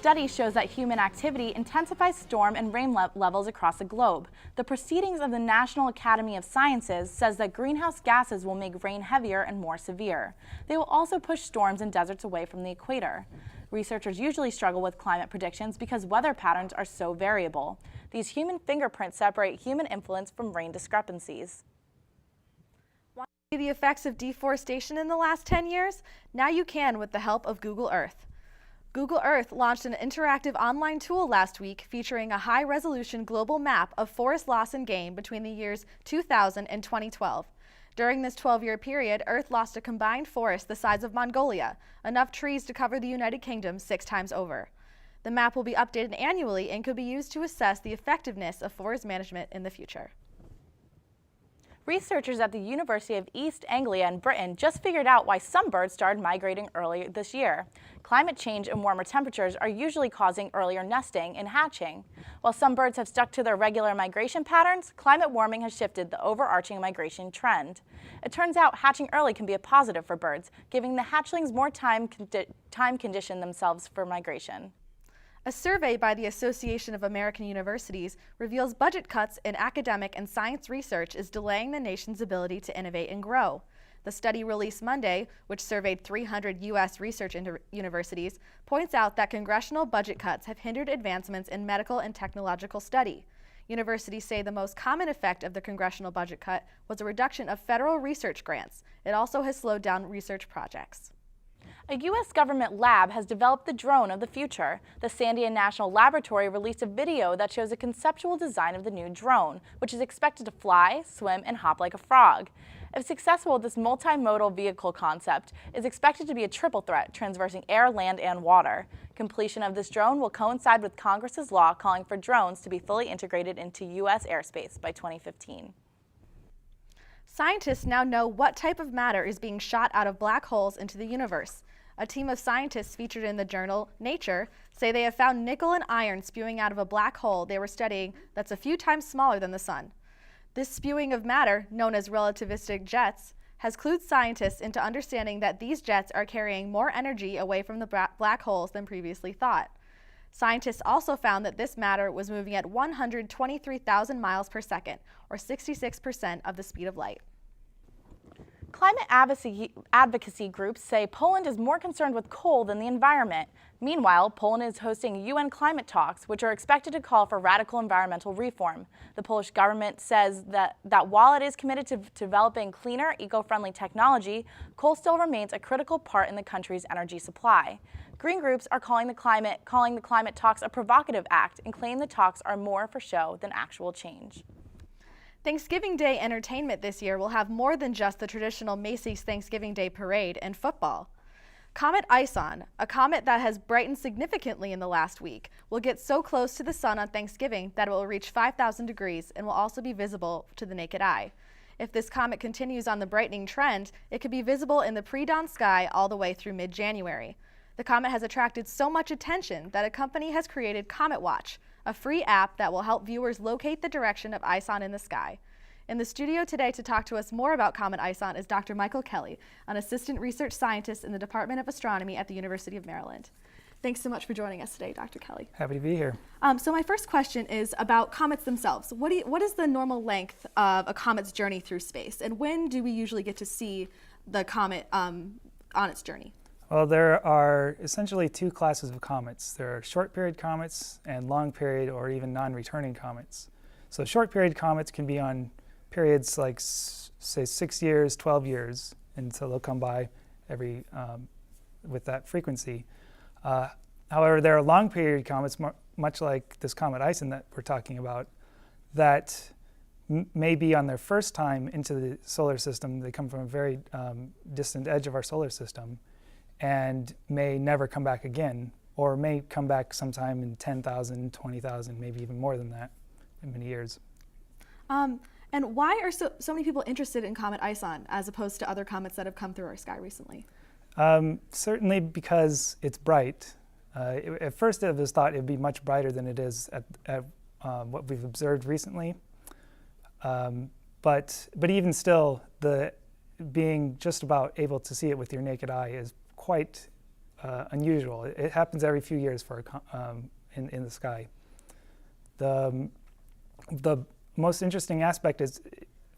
study shows that human activity intensifies storm and rain levels across the globe. The proceedings of the National Academy of Sciences says that greenhouse gases will make rain heavier and more severe. They will also push storms and deserts away from the equator. Researchers usually struggle with climate predictions because weather patterns are so variable. These human fingerprints separate human influence from rain discrepancies. Want to see the effects of deforestation in the last 10 years? Now you can with the help of Google Earth. Google Earth launched an interactive online tool last week featuring a high-resolution global map of forest loss and gain between the years 2000 and 2012. During this 12-year period, Earth lost a combined forest the size of Mongolia, enough trees to cover the United Kingdom 6 times over. The map will be updated annually and could be used to assess the effectiveness of forest management in the future. Researchers at the University of East Anglia in Britain just figured out why some birds started migrating earlier this year. Climate change and warmer temperatures are usually causing earlier nesting and hatching. While some birds have stuck to their regular migration patterns, climate warming has shifted the overarching migration trend. It turns out hatching early can be a positive for birds, giving the hatchlings more time condition themselves for migration. A survey by the Association of American Universities reveals budget cuts in academic and science research is delaying the nation's ability to innovate and grow. The study released Monday, which surveyed 300 U.S. research universities, points out that congressional budget cuts have hindered advancements in medical and technological study. Universities say the most common effect of the congressional budget cut was a reduction of federal research grants. It also has slowed down research projects. A U.S. government lab has developed the drone of the future. The Sandia National Laboratory released a video that shows a conceptual design of the new drone, which is expected to fly, swim, and hop like a frog. If successful, this multimodal vehicle concept is expected to be a triple threat, traversing air, land, and water. Completion of this drone will coincide with Congress's law calling for drones to be fully integrated into U.S. airspace by 2015. Scientists now know what type of matter is being shot out of black holes into the universe. A team of scientists featured in the journal Nature say they have found nickel and iron spewing out of a black hole they were studying that's a few times smaller than the sun. This spewing of matter, known as relativistic jets, has clued scientists into understanding that these jets are carrying more energy away from the black holes than previously thought. Scientists also found that this matter was moving at 123,000 miles per second, or 66% of the speed of light. Climate advocacy groups say Poland is more concerned with coal than the environment. Meanwhile, Poland is hosting UN climate talks, which are expected to call for radical environmental reform. The Polish government says that while it is committed to developing cleaner, eco-friendly technology, coal still remains a critical part in the country's energy supply. Green groups are calling the climate talks a provocative act and claim the talks are more for show than actual change. Thanksgiving Day entertainment this year will have more than just the traditional Macy's Thanksgiving Day parade and football. Comet Ison, a comet that has brightened significantly in the last week, will get so close to the sun on Thanksgiving that it will reach 5,000 degrees and will also be visible to the naked eye. If this comet continues on the brightening trend, it could be visible in the pre-dawn sky all the way through mid-January. The comet has attracted so much attention that a company has created Comet Watch, a free app that will help viewers locate the direction of Ison in the sky. In the studio today to talk to us more about Comet Ison is Dr. Michael Kelly, an assistant research scientist in the Department of Astronomy at the University of Maryland. Thanks so much for joining us today, Dr. Kelly. Happy to be here. So my first question is about comets themselves. What is the normal length of a comet's journey through space, and when do we usually get to see the comet on its journey? Well, there are essentially two classes of comets. There are short period comets and long period or even non-returning comets. So short period comets can be on periods like say 6 years, 12 years, and so they'll come by every with that frequency. However, there are long period comets, much like this comet Ison that we're talking about, that may be on their first time into the solar system. They come from a very distant edge of our solar system and may never come back again, or may come back sometime in 10,000, 20,000, maybe even more than that in many years. And why are so many people interested in Comet Ison as opposed to other comets that have come through our sky recently? Certainly because it's bright. At first it was thought it would be much brighter than it is at what we've observed recently. But even still, being just about able to see it with your naked eye is quite unusual. It happens every few years in the sky. The most interesting aspect is,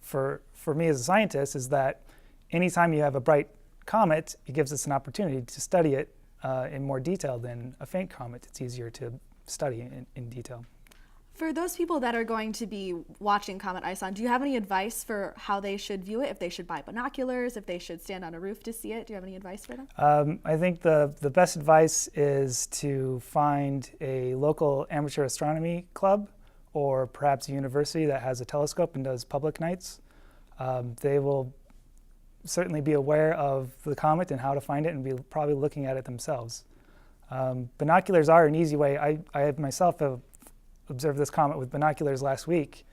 for me as a scientist, is that anytime you have a bright comet, it gives us an opportunity to study it in more detail than a faint comet. It's easier to study in detail. For those people that are going to be watching Comet ISON, do you have any advice for how they should view it? If they should buy binoculars, if they should stand on a roof to see it? Do you have any advice for them? I think the best advice is to find a local amateur astronomy club, or perhaps a university that has a telescope and does public nights. They will certainly be aware of the comet and how to find it, and be probably looking at it themselves. Binoculars are an easy way. I myself have observed this comet with binoculars last week.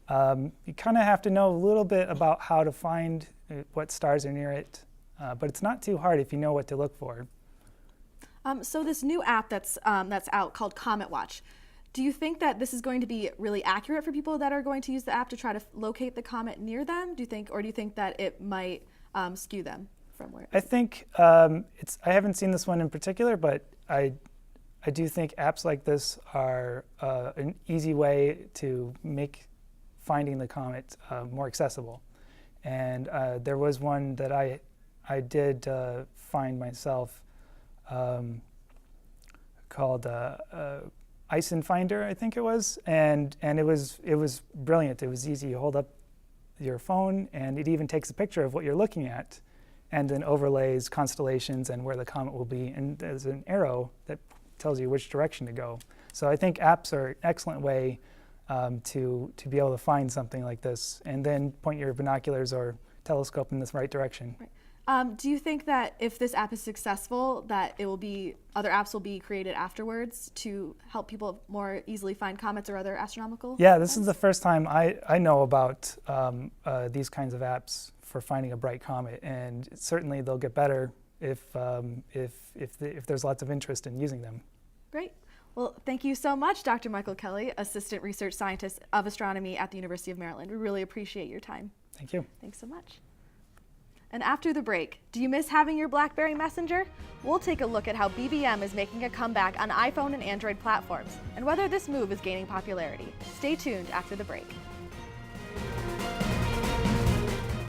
You kind of have to know a little bit about how to find what stars are near it, but it's not too hard if you know what to look for. So this new app that's out called Comet Watch, do you think that this is going to be really accurate for people that are going to use the app to try to locate the comet near them? Do you think that it might skew them from where? I think I haven't seen this one in particular, but I do think apps like this are an easy way to make finding the comet more accessible. And there was one that I did find myself called ISON Finder, I think it was, and it was brilliant. It was easy. You hold up your phone, and it even takes a picture of what you're looking at, and then overlays constellations and where the comet will be, and there's an arrow that tells you which direction to go. So I think apps are an excellent way to be able to find something like this, and then point your binoculars or telescope in the right direction. Right. Do you think that if this app is successful, that other apps will be created afterwards to help people more easily find comets or other astronomical? Yeah, this is the first time I know about these kinds of apps for finding a bright comet, and certainly they'll get better if there's lots of interest in using them. Great. Well, thank you so much, Dr. Michael Kelly, Assistant Research Scientist of Astronomy at the University of Maryland. We really appreciate your time. Thank you. Thanks so much. And after the break, do you miss having your BlackBerry Messenger? We'll take a look at how BBM is making a comeback on iPhone and Android platforms, and whether this move is gaining popularity. Stay tuned after the break.